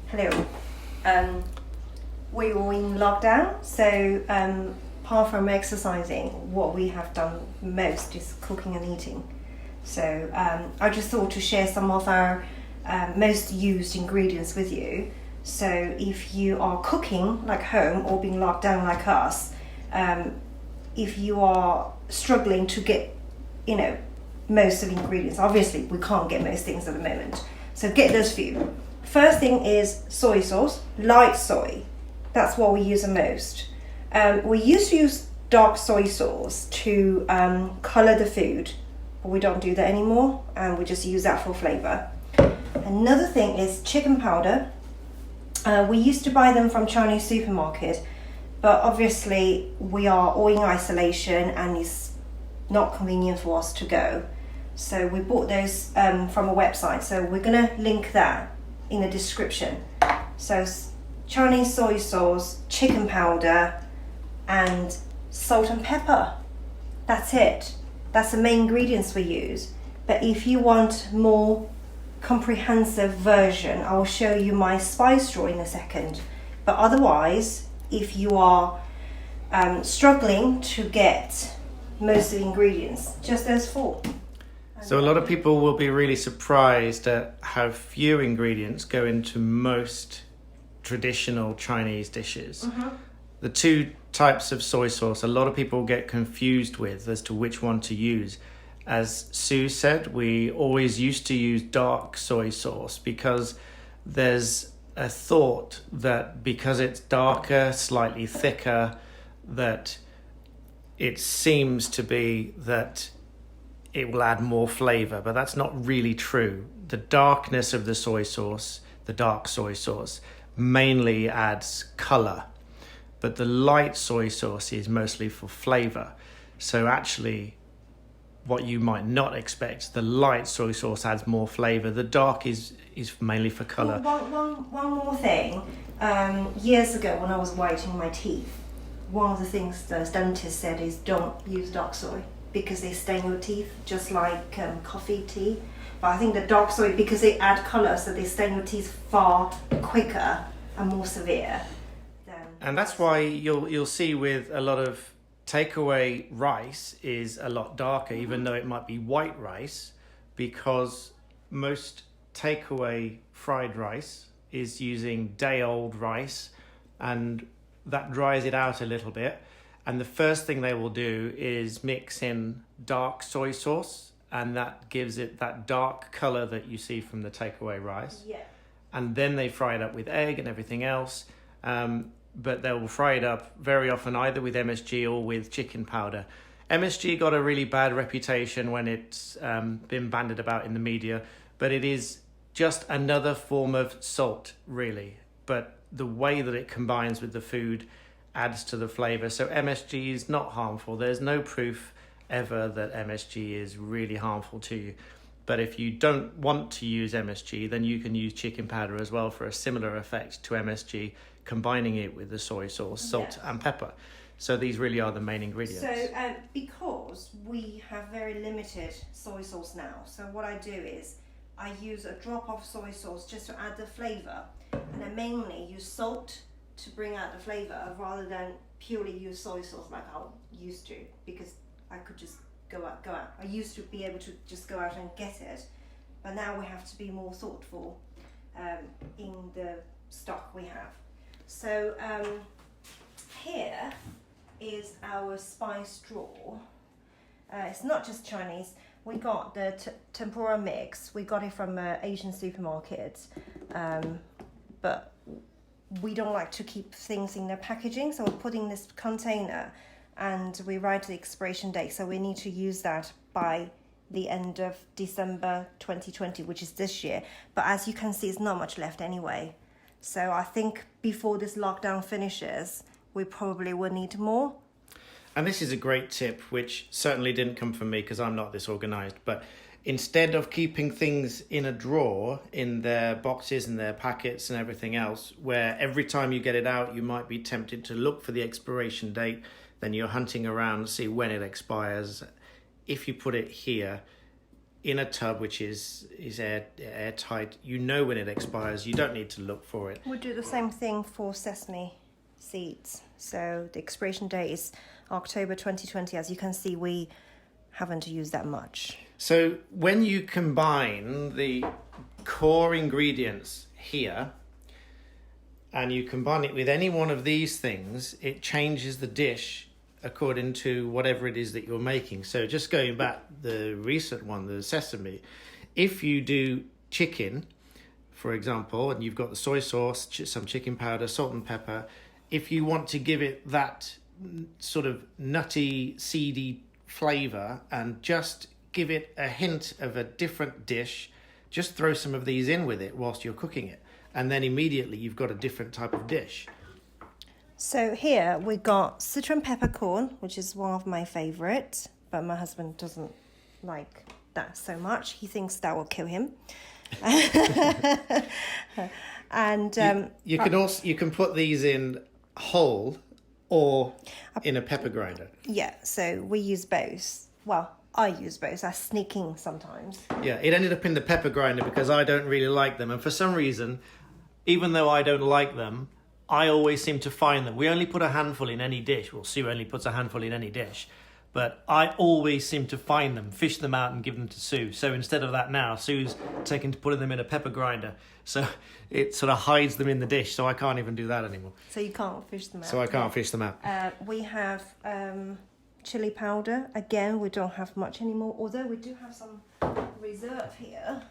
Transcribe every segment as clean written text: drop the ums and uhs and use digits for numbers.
Hello. We were in lockdown, so apart from exercising, what we have done most is cooking and eating. So I just thought to share some of our most used ingredients with you. So if you are cooking like home or being locked down like us, if you are struggling to get, most of the ingredients, obviously we can't get most things at the moment. So get those few. First thing is soy sauce, light soy. That's what we use the most. We used to use dark soy sauce to color the food, but we don't do that anymore, and we just use that for flavor. Another thing is chicken powder. We used to buy them from Chinese supermarket, but obviously we are all in isolation and it's not convenient for us to go. So we bought those from a website. So we're gonna link that in the description. So Chinese soy sauce, chicken powder, and salt and pepper. That's it. That's the main ingredients we use. But if you want more comprehensive version, I will show you my spice drawer in a second. But otherwise, if you are struggling to get most of the ingredients, just those four. So a lot of people will be really surprised at how few ingredients go into most traditional Chinese dishes. Mm-hmm. The two types of soy sauce a lot of people get confused with as to which one to use. As Sue said, we always used to use dark soy sauce because there's a thought that because it's darker, slightly thicker, that it seems to be that it will add more flavor, but that's not really true. The darkness of the soy sauce, the dark soy sauce, mainly adds color, but the light soy sauce is mostly for flavor. So actually, what you might not expect, the light soy sauce adds more flavor. The dark is mainly for color. One more thing. Years ago when I was whitening my teeth, one of the things the dentist said is don't use dark soy because they stain your teeth just like coffee tea. But I think the dark soy, because they add color, so they stain your teeth far quicker and more severe. And that's why you'll see with a lot of takeaway rice is a lot darker, even though it might be white rice, because most takeaway fried rice is using day-old rice, and that dries it out a little bit. And the first thing they will do is mix in dark soy sauce, and that gives it that dark color that you see from the takeaway rice. Yeah. And then they fry it up with egg and everything else. But they will fry it up very often either with MSG or with chicken powder. MSG got a really bad reputation when it's been bandied about in the media, but it is just another form of salt, really. But the way that it combines with the food adds to the flavor. So MSG is not harmful. There's no proof ever that MSG is really harmful to you. But if you don't want to use MSG, then you can use chicken powder as well for a similar effect to MSG, combining it with the soy sauce, salt, and pepper. So these really are the main ingredients. So because we have very limited soy sauce now, so what I do is I use a drop of soy sauce just to add the flavor, and I mainly use salt to bring out the flavor rather than purely use soy sauce like I used to, because I could just go out. I used to be able to just go out and get it, but now we have to be more thoughtful in the stock we have. So here is our spice drawer. It's not just Chinese. We got the tempura mix. We got it from Asian supermarkets, but we don't like to keep things in their packaging, so we're putting this container and we write the expiration date, so we need to use that by the end of December 2020, which is this year. But as you can see, it's not much left anyway. So I think before this lockdown finishes, we probably will need more. And this is a great tip, which certainly didn't come from me because I'm not this organized. But instead of keeping things in a drawer, in their boxes and their packets and everything else, where every time you get it out, you might be tempted to look for the expiration date, then you're hunting around to see when it expires. If you put it here, in a tub which is airtight. You know when it expires. You don't need to look for it. We do the same thing for sesame seeds. So the expiration date is October 2020. As you can see, we haven't used that much. So when you combine the core ingredients here and you combine it with any one of these things, it changes the dish according to whatever it is that you're making. So just going back, the recent one, the sesame, if you do chicken, for example, and you've got the soy sauce, some chicken powder, salt and pepper, if you want to give it that sort of nutty, seedy flavour and just give it a hint of a different dish, just throw some of these in with it whilst you're cooking it. And then immediately you've got a different type of dish. So here we got Citroen Peppercorn, which is one of my favourites, but my husband doesn't like that so much. He thinks that will kill him. And you can put these in whole or in a pepper grinder. Yeah, so we use both. Well, I use both. I sneak in sometimes. Yeah, it ended up in the pepper grinder because I don't really like them. And for some reason, even though I don't like them, I always seem to find them. We only put a handful in any dish. Well, Sue only puts a handful in any dish. But I always seem to find them, fish them out and give them to Sue. So instead of that now, Sue's taken to putting them in a pepper grinder. So it sort of hides them in the dish. So I can't even do that anymore. So you can't fish them out. So I can't fish them out. We have chili powder. Again, we don't have much anymore, although we do have some reserve here.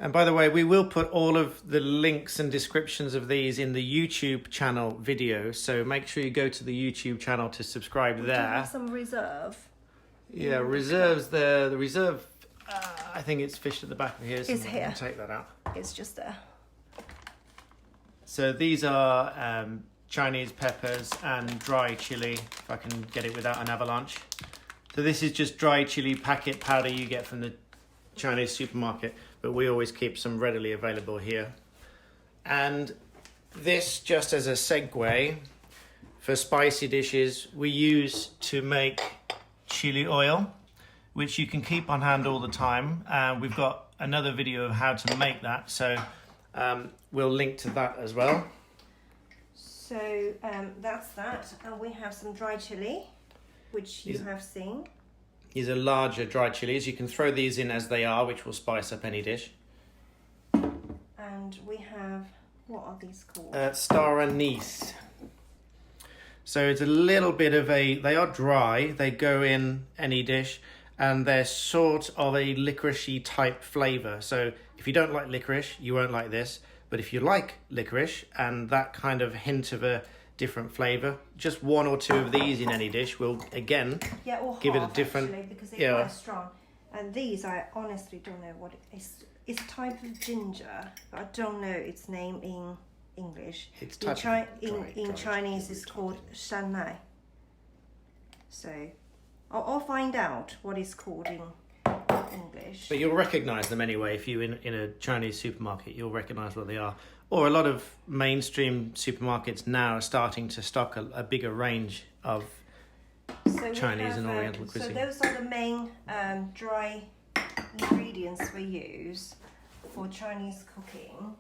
And by the way, we will put all of the links and descriptions of these in the YouTube channel video. So make sure you go to the YouTube channel to subscribe there. We do have some reserve. Yeah, reserves there. The reserve, I think it's fished at the back of here. It's here. I'll take that out. It's just there. So these are Chinese peppers and dry chili, if I can get it without an avalanche. So this is just dry chili packet powder you get from the Chinese supermarket, but we always keep some readily available here. And this, just as a segue for spicy dishes, we use to make chili oil, which you can keep on hand all the time. We've got another video of how to make that, so we'll link to that as well. So that's that. And we have some dry chili, which you have seen. These are larger dry chilies. You can throw these in as they are, which will spice up any dish. And we have, what are these called? Star anise. So it's a little bit of they are dry, they go in any dish, and they're sort of a licoricey type flavour. So if you don't like licorice, you won't like this. But if you like licorice and that kind of hint of a different flavour, just one or two of these in any dish will again give it a different, actually, because they're quite strong. And these, I honestly don't know what it is. It's a type of ginger, but I don't know its name in English. It's in Chinese it's called shanai. So I'll find out what it's called in English. But you'll recognise them anyway. If you're in a Chinese supermarket, you'll recognise what they are. Or a lot of mainstream supermarkets now are starting to stock a bigger range of Chinese and Oriental cuisine. So those are the main dry ingredients we use for Chinese cooking.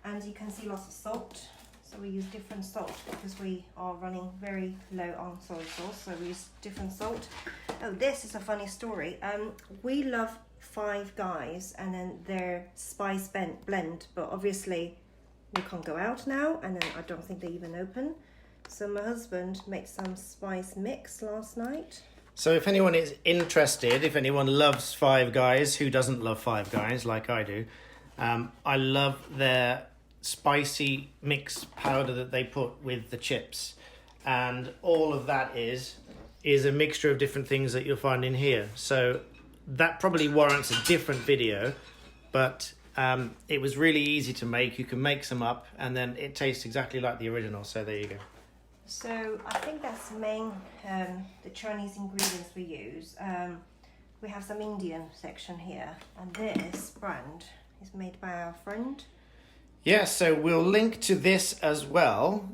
And you can see lots of salt. So we use different salt because we are running very low on soy sauce. So we use different salt. Oh, this is a funny story. We love Five Guys and then their spice blend, but obviously we can't go out now, and then I don't think they even open. So my husband made some spice mix last night. So if anyone is interested, if anyone loves Five Guys, who doesn't love Five Guys like I do, I love their spicy mix powder that they put with the chips, and all of that is a mixture of different things that you'll find in here. So that probably warrants a different video, but it was really easy to make. You can make some up and then it tastes exactly like the original. So there you go. So I think that's the main the Chinese ingredients we use. We have some Indian section here, and this brand is made by our friend. Yeah, so we'll link to this as well.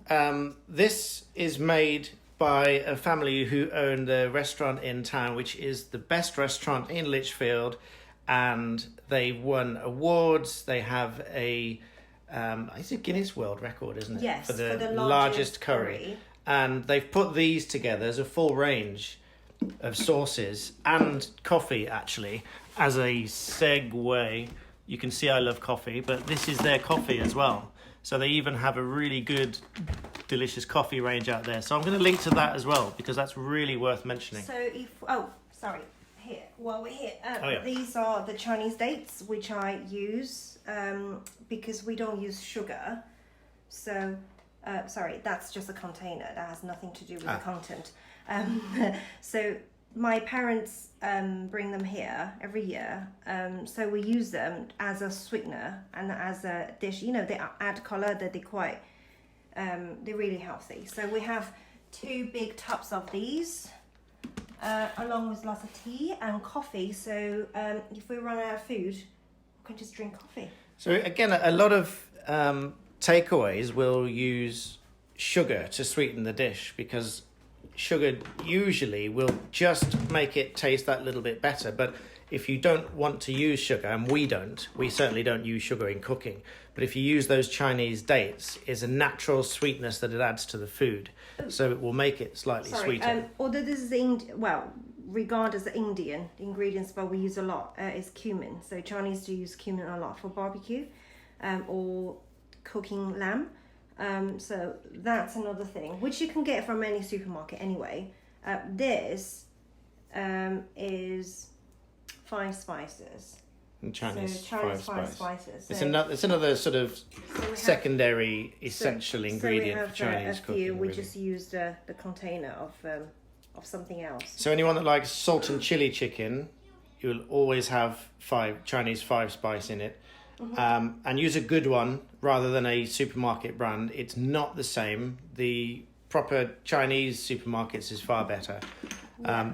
This is made by a family who own the restaurant in town, which is the best restaurant in Lichfield, and they won awards. They have it's a Guinness World Record, isn't it? Yes, for the largest curry. And they've put these together as a full range of sauces and coffee, actually, as a segue. You can see I love coffee, but this is their coffee as well. So they even have a really good, delicious coffee range out there. So I'm going to link to that as well, because that's really worth mentioning. So here, while we're here, yeah. These are the Chinese dates, which I use because we don't use sugar. So, that's just a container. That has nothing to do with the content. So my parents bring them here every year. So we use them as a sweetener and as a dish. You know, they add colour, that they're quite, they're really healthy. So we have 2 big tubs of these. Along with lots of tea and coffee. So if we run out of food, we can just drink coffee. So again, a lot of takeaways will use sugar to sweeten the dish, because sugar usually will just make it taste that little bit better. But if you don't want to use sugar, and we certainly don't use sugar in cooking, but if you use those Chinese dates, it's a natural sweetness that it adds to the food. So it will make it slightly sweeter. Although this is regarded as Indian ingredients, but we use a lot, is cumin. So Chinese do use cumin a lot for barbecue or cooking lamb. So that's another thing, which you can get from any supermarket anyway. This is 5 spices. Chinese Chinese five spices. It's another sort of secondary essential ingredient for Chinese cooking. We just used the container of something else. So anyone that likes salt and chili chicken, you'll always have Chinese 5 spice in it. Mm-hmm. And use a good one rather than a supermarket brand. It's not the same. The proper Chinese supermarkets is far better. Yeah.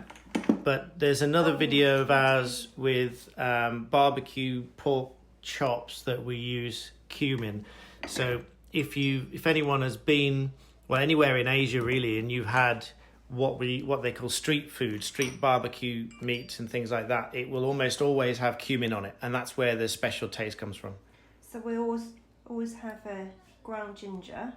But there's another video of ours with barbecue pork chops that we use cumin. So if anyone has been anywhere in Asia really, and you've had what they call street food, street barbecue meat and things like that, it will almost always have cumin on it, and that's where the special taste comes from. So we always have a ground ginger,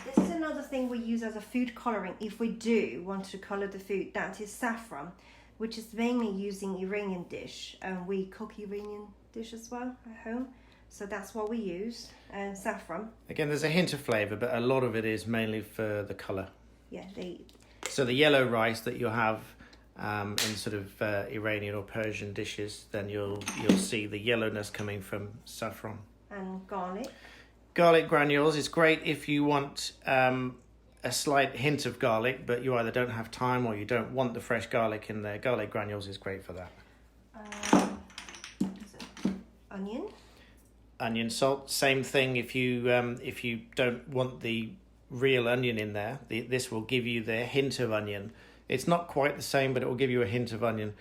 this is another thing we use as a food colouring if we do want to colour the food. That is saffron, which is mainly using Iranian dish, and we cook Iranian dish as well at home. So that's what we use, saffron. Again, there's a hint of flavour, but a lot of it is mainly for the colour. Yeah, So the yellow rice that you'll have in sort of Iranian or Persian dishes, then you'll see the yellowness coming from saffron. And garlic. Garlic granules is great if you want a slight hint of garlic, but you either don't have time or you don't want the fresh garlic in there. Garlic granules is great for that. Onion. Onion salt, same thing. If you don't want the real onion in there, this will give you the hint of onion. It's not quite the same, but it will give you a hint of onion.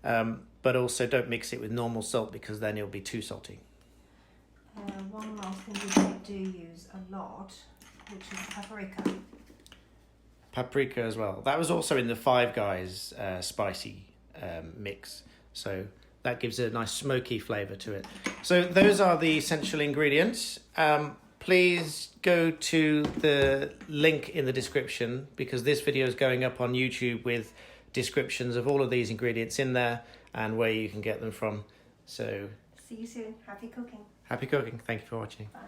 But also don't mix it with normal salt, because then it'll be too salty. One last thing we do use a lot, which is paprika. Paprika as well. That was also in the Five Guys spicy mix. So that gives a nice smoky flavour to it. So those are the essential ingredients. Please go to the link in the description, because this video is going up on YouTube with descriptions of all of these ingredients in there and where you can get them from. So see you soon. Happy cooking. Happy cooking. Thank you for watching. Bye.